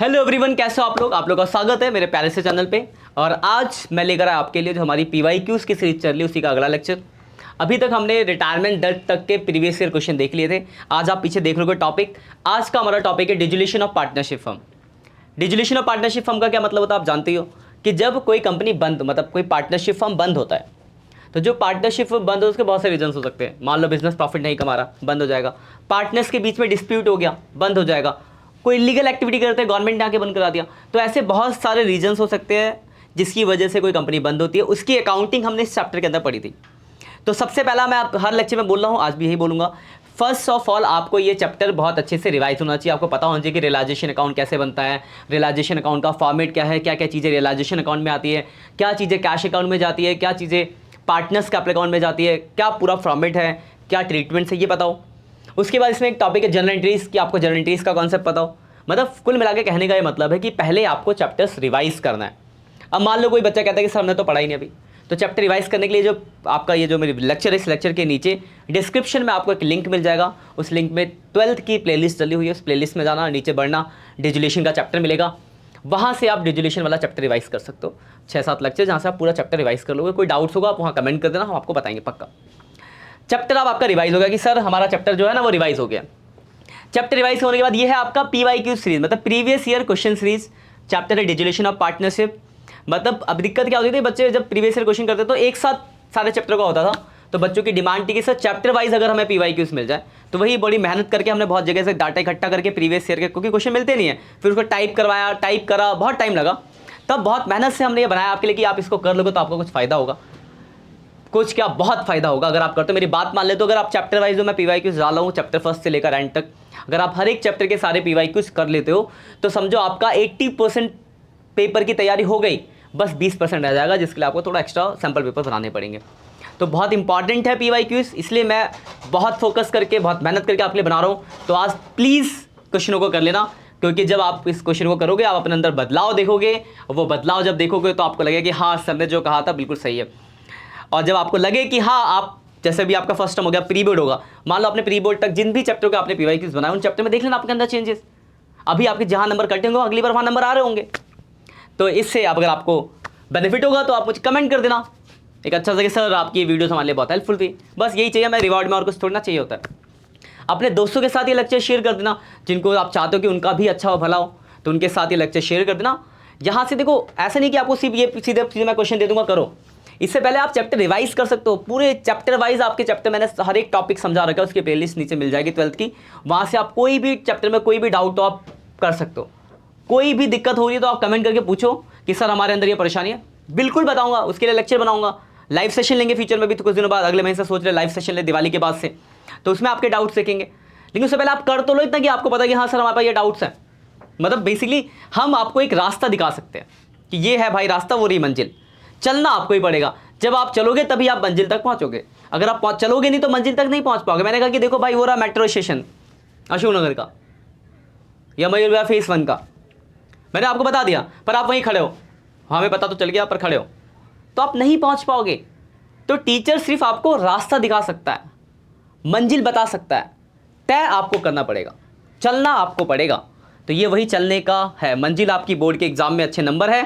Hello everyone, कैसे हो आप लोग का स्वागत है मेरे प्यारे से चैनल पे। और आज मैं लेकर आया आपके लिए जो हमारी पीवाईक्यूज की सीरीज चल रही है उसी का अगला लेक्चर। अभी तक हमने रिटायरमेंट दर तक के प्रीवियस ईयर क्वेश्चन देख लिए थे। आज आप पीछे देख लोगे टॉपिक। आज का हमारा टॉपिक है dissolution of partnership firm. Dissolution of partnership firm का क्या मतलब होता है आप जानते ही हो कि जब कोई कंपनी बंद मतलब कोई पार्टनरशिप फर्म बंद होता है तो जो पार्टनरशिप बंद हो उसके बहुत से रीजंस हो सकते हैं। मान लो बिजनेस प्रॉफिट नहीं कमा रहा, बंद हो जाएगा। पार्टनर्स के बीच में डिस्प्यूट हो गया, बंद हो जाएगा। कोई लीगल एक्टिविटी करते हैं, गवर्नमेंट ने आके बंद करा दिया। तो ऐसे बहुत सारे रीजंस हो सकते हैं जिसकी वजह से कोई कंपनी बंद होती है। उसकी अकाउंटिंग हमने इस चैप्टर के अंदर पढ़ी थी। तो सबसे पहला मैं हर लेक्चर में बोल रहा हूँ, आज भी यही बोलूँगा। फर्स्ट ऑफ ऑल आपको ये चैप्टर बहुत अच्छे से रिवाइज होना चाहिए। आपको पता होना चाहिए कि रियलाइजेशन अकाउंट कैसे बनता है, रियलाइजेशन अकाउंट का फॉर्मेट क्या है, क्या क्या चीज़ें रियलाइजेशन अकाउंट में आती है, क्या चीज़ें कैश अकाउंट में जाती है, क्या चीज़ें पार्टनर्स कैपिटल अकाउंट में जाती है, क्या पूरा फॉर्मेट है, क्या ट्रीटमेंट है, ये बताओ। उसके बाद इसमें एक टॉपिक है जनरल एंट्रीज की। आपको जनरल एंट्रीज का कॉन्सेप्ट पता हो। मतलब कुल मिला के कहने का ये मतलब है कि पहले आपको चैप्टर्स रिवाइज करना है। अब मान लो कोई बच्चा कहता है कि सर हमने तो पढ़ा ही नहीं अभी, तो चैप्टर रिवाइज करने के लिए जो आपका ये जो मेरी लेक्चर है, इस लेक्चर के नीचे डिस्क्रिप्शन में आपको एक लिंक मिल जाएगा। उस लिंक में 12th की प्लेलिस्ट डली हुई है, उस प्लेलिस्ट में जाना, नीचे बढ़ना, डिजोल्यूशन का चैप्टर मिलेगा। वहाँ से आप डिजोल्यूशन वाला चैप्टर रिवाइज कर सकते हो। 6-7 लेक्चर जहाँ से आप पूरा चैप्टर रिवाइज कर लोगे। कोई डाउट्स होगा आप वहाँ कमेंट कर देना, हम आपको बताएंगे पक्का। चैप्टर अब आपका रिवाइज हो गया कि सर हमारा चैप्टर जो है ना वो रिवाइज हो गया। चैप्टर रिवाइज होने के बाद ये है आपका पीवाईक्यू सीरीज, मतलब previous year question series. Chapter है डिजोल्यूशन ऑफ पार्टनरशिप। मतलब अब दिक्कत क्या होती थी, बच्चे जब प्रीवियस ईयर क्वेश्चन करते तो एक साथ सारे चैप्टर का होता था, तो बच्चों की डिमांड थी कि सर चैप्टर वाइज अगर हमें पीवाईक्यूज मिल जाए। तो वही बड़ी मेहनत करके हमने बहुत जगह से डाटा इकट्ठा करके प्रीवियस ईयर के, क्योंकि क्वेश्चन मिलते नहीं है, फिर उसको टाइप करवाया, टाइप करा, बहुत टाइम लगा। तब बहुत मेहनत से हमने ये बनाया आपके लिए कि आप इसको कर लोगे तो आपको कुछ फायदा होगा। कुछ क्या, बहुत फायदा होगा अगर आप करते हो। मेरी बात मान ले तो अगर आप चैप्टर वाइज जो मैं पीवाईक्यूज डाला हूँ चैप्टर फर्स्ट से लेकर एंड तक, अगर आप हर एक चैप्टर के सारे पीवाईक्यूज कर लेते हो तो समझो आपका 80% पेपर की तैयारी हो गई, बस 20% रह जाएगा जिसके लिए आपको थोड़ा एक्स्ट्रा सैम्पल पेपर बनाने पड़ेंगे। तो बहुत इंपॉर्टेंट है पीवाईक्यूज, इसलिए मैं बहुत फोकस करके बहुत मेहनत करके आपके लिए बना रहा हूँ। तो आज प्लीज़ क्वेश्चनों को कर लेना, क्योंकि जब आप इस क्वेश्चन को करोगे आप अपने अंदर बदलाव देखोगे, और वो बदलाव जब देखोगे तो आपको लगेगा कि हाँ सर ने जो कहा था बिल्कुल सही है। और जब आपको लगे कि हाँ आप, जैसे भी आपका फर्स्ट टर्म हो गया, प्री बोर्ड होगा, मान लो आपने प्री बोर्ड तक जिन भी चैप्टर के आपने पीवाईक्यूज बनाए उन चैप्टर में देख लेना आपके अंदर चेंजेस। अभी आपके जहाँ नंबर कटे होंगे अगली बार वहाँ नंबर आ रहे होंगे। तो इससे अगर आपको बेनिफिट होगा तो आप मुझे कमेंट कर देना एक अच्छा सा कि सर आपकी वीडियोस हमारे लिए बहुत हेल्पफुल थी। बस यही चाहिए, मैं रिवॉर्ड में और कुछ थोड़ा ना चाहिए होता है। अपने दोस्तों के साथ ये लेक्चर शेयर कर देना, जिनको आप चाहते हो कि उनका भी अच्छा हो, भला हो, तो उनके साथ ये लेक्चर शेयर कर देना। यहाँ से देखो, ऐसा नहीं कि आपको सिर्फ ये सीधे मैं क्वेश्चन दे दूंगा करो। इससे पहले आप चैप्टर रिवाइज कर सकते हो, पूरे चैप्टर वाइज आपके चैप्टर मैंने हर एक टॉपिक समझा रखा है, उसकी प्लेलिस्ट नीचे मिल जाएगी 12th की। वहाँ से आप कोई भी चैप्टर में कोई भी डाउट हो आप कर सकते हो। कोई भी दिक्कत हो रही है तो आप कमेंट करके पूछो कि सर हमारे अंदर ये परेशानी है, बिल्कुल बताऊंगा, उसके लिए लेक्चर बनाऊंगा। लाइव सेशन लेंगे फ्यूचर में भी, तो कुछ दिनों बाद अगले महीने से सोच रहे लाइव सेशन ले दिवाली के बाद से, तो उसमें आपके डाउट्स देखेंगे। लेकिन उससे पहले आप कर तो लो इतना कि आपको पता कि हाँ सर हमारे पास ये डाउट्स हैं। मतलब बेसिकली हम आपको एक रास्ता दिखा सकते हैं कि ये है भाई रास्ता, वो रही मंजिल। चलना आपको ही पड़ेगा, जब आप चलोगे तभी आप मंजिल तक पहुंचोगे। अगर आप चलोगे नहीं तो मंजिल तक नहीं पहुंच पाओगे। मैंने कहा कि देखो भाई वो रहा मेट्रो स्टेशन अशोकनगर का या मयूर फेस 1 का, मैंने आपको बता दिया, पर आप वहीं खड़े हो, हमें पता तो चल गया पर खड़े हो, तो आप नहीं पहुंच पाओगे। तो टीचर सिर्फ आपको रास्ता दिखा सकता है, मंजिल बता सकता है, तय आपको करना पड़ेगा, चलना आपको पड़ेगा। तो ये वही चलने का है। मंजिल आपकी बोर्ड के एग्जाम में अच्छे नंबर है,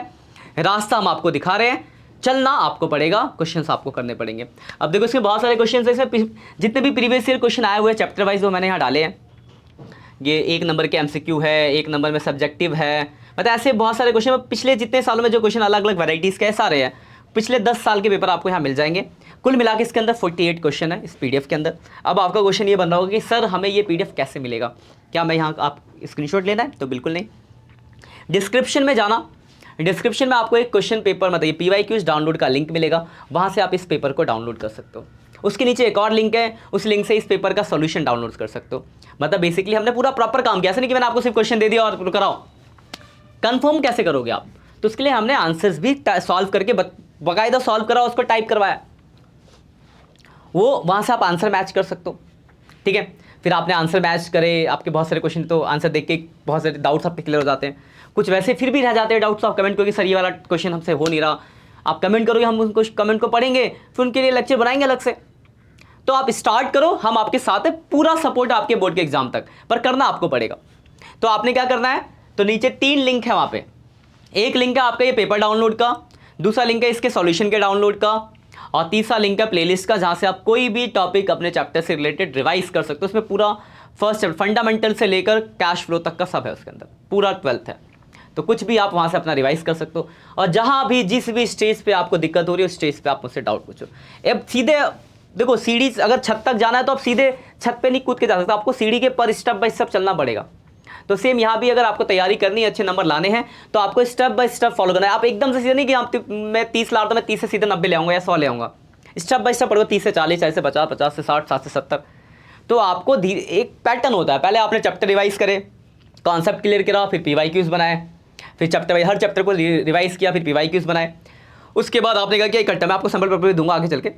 रास्ता हम आपको दिखा रहे हैं, चलना आपको पड़ेगा, क्वेश्चंस आपको करने पड़ेंगे। अब देखो इसमें बहुत सारे क्वेश्चंस हैं, इसमें जितने भी प्रीवियस ईयर क्वेश्चन आए हुए हैं चैप्टर वाइज वो मैंने यहाँ डाले हैं। ये 1 नंबर के MCQ है, 1 नंबर में सब्जेक्टिव है, मतलब ऐसे बहुत सारे क्वेश्चन। पिछले जितने सालों में जो क्वेश्चन अलग अलग वैराइटीज़ के सारे हैं, पिछले 10 साल के पेपर आपको यहाँ मिल जाएंगे। कुल मिला के इसके अंदर 48 क्वेश्चन है इस PDF के अंदर। अब आपका क्वेश्चन ये बन रहा होगा कि सर हमें ये PDF कैसे मिलेगा, क्या मैं यहाँ आप स्क्रीनशॉट लेना है? तो बिल्कुल नहीं, डिस्क्रिप्शन में जाना, डिस्क्रिप्शन में आपको एक क्वेश्चन पेपर मतलब ये पीवाईक्यूज डाउनलोड का लिंक मिलेगा, वहाँ से आप इस पेपर को डाउनलोड कर सकते हो। उसके नीचे एक और लिंक है, उस लिंक से इस पेपर का सॉल्यूशन डाउनलोड कर सकते हो। मतलब बेसिकली हमने पूरा प्रॉपर काम किया, ऐसा नहीं कि मैंने आपको सिर्फ क्वेश्चन दे दिया और कराओ। कंफर्म कैसे करोगे आप, तो उसके लिए हमने आंसर्स भी सॉल्व करके बाकायदा सॉल्व करा, उसको टाइप करवाया, वो वहाँ से आप आंसर मैच कर सकते हो। ठीक है, फिर आपने आंसर मैच करे, आपके बहुत सारे क्वेश्चन तो आंसर देख के बहुत सारे डाउट्स आपके क्लियर हो जाते हैं। कुछ वैसे फिर भी रह जाते हैं डाउट्स, तो आप कमेंट करोगे सर ये वाला क्वेश्चन हमसे हो नहीं रहा, आप कमेंट करोगे, हम उनको कमेंट को पढ़ेंगे, फिर उनके लिए लेक्चर बनाएंगे अलग से। तो आप स्टार्ट करो, हम आपके साथ है, पूरा सपोर्ट आपके बोर्ड के एग्जाम तक, पर करना आपको पड़ेगा। तो आपने क्या करना है, तो नीचे 3 लिंक है वहाँ पे। एक लिंक है आपका ये पेपर डाउनलोड का, दूसरा लिंक है इसके सॉल्यूशन के डाउनलोड का, और तीसरा लिंक है प्लेलिस्ट का, जहाँ से आप कोई भी टॉपिक अपने चैप्टर से रिलेटेड रिवाइज कर सकते हो। उसमें पूरा फर्स्ट फंडामेंटल से लेकर कैश फ्लो तक का सब है उसके अंदर, पूरा 12th है। तो कुछ भी आप वहाँ से अपना रिवाइज कर सकते हो, और जहाँ भी जिस भी स्टेज पे आपको दिक्कत हो रही है उस स्टेज पे आप मुझसे डाउट पूछो। अब सीधे देखो, सीढ़ी अगर छत तक जाना है तो आप सीधे छत पे नहीं कूद के जा सकते, आपको सीढ़ी के पर स्टेप बाय स्टेप चलना पड़ेगा। तो सेम यहाँ भी अगर आपको तैयारी करनी है, अच्छे नंबर लाने हैं, तो आपको स्टेप बाय स्टेप फॉलो करना है। आप एकदम से सीधे नहीं कि आप मैं 30 ला रहा तो मैं 30 से सीधे 90 ले आऊँगा या 100 ले आऊँगा। स्टेप बाय स्टेप पढ़ो, 30 से 40, 40 से 50, 50 से 60, 60 से 70। तो आपको एक पैटर्न होता है, पहले आपने चैप्टर रिवाइज करे, कॉन्सेप्ट क्लियर करा, फिर PYQs बनाए, फिर चैप्टर हर चैप्टर को रिवाइज किया, फिर PYQs बनाए। उसके बाद आपने कहा कि इकट्ठा मैं आपको सैम्पल पेपर भी दूंगा आगे चल के।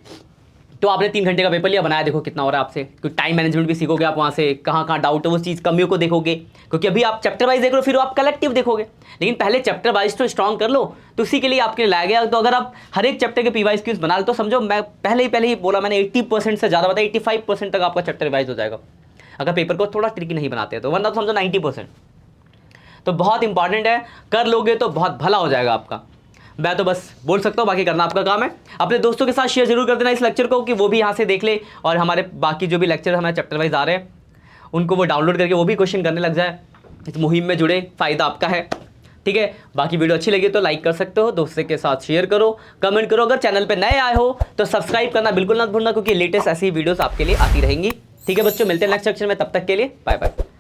तो आपने 3 घंटे का पेपर लिया, बनाया, देखो कितना हो रहा है आपसे, क्योंकि टाइम मैनेजमेंट भी सीखोगे आप वहाँ से, कहाँ कहाँ डाउट है वो चीज़ कमियों को देखोगे, क्योंकि अभी आप चैप्टर वाइज देख लो, फिर आप कलेक्टिव देखोगे। लेकिन पहले चैप्टर वाइज तो स्ट्रॉन्ग कर लो, तो उसी के लिए आपके लिए लाया गया। तो अगर आप हर एक चैप्टर के PYQs बना लो तो समझो, मैं पहले ही बोला मैंने 80% से ज़्यादा बताया, 85% तक आपका चैप्टर रिवाइज हो जाएगा, अगर पेपर को थोड़ा ट्रिकी नहीं बनाते हैं तो, वरना तो समझो 90%। तो बहुत इंपॉर्टेंट है, कर लोगे तो बहुत भला हो जाएगा आपका। मैं तो बस बोल सकता हूँ, बाकी करना आपका काम है। अपने दोस्तों के साथ शेयर जरूर कर देना इस लेक्चर को, कि वो भी यहाँ से देख ले, और हमारे बाकी जो भी लेक्चर हमारे चैप्टर वाइज आ रहे हैं उनको वो डाउनलोड करके वो भी क्वेश्चन करने लग जाए। इस मुहिम में जुड़े, फ़ायदा आपका है, ठीक है। बाकी वीडियो अच्छी लगी तो लाइक कर सकते हो, दोस्तों के साथ शेयर करो, कमेंट करो। अगर चैनल पर नए आए हो तो सब्सक्राइब करना बिल्कुल ना भूलना, क्योंकि लेटेस्ट ऐसी वीडियोज़ आपके लिए आती रहेंगी। ठीक है बच्चों, मिलते हैं नेक्स्ट लेक्चर में, तब तक के लिए बाय बाय।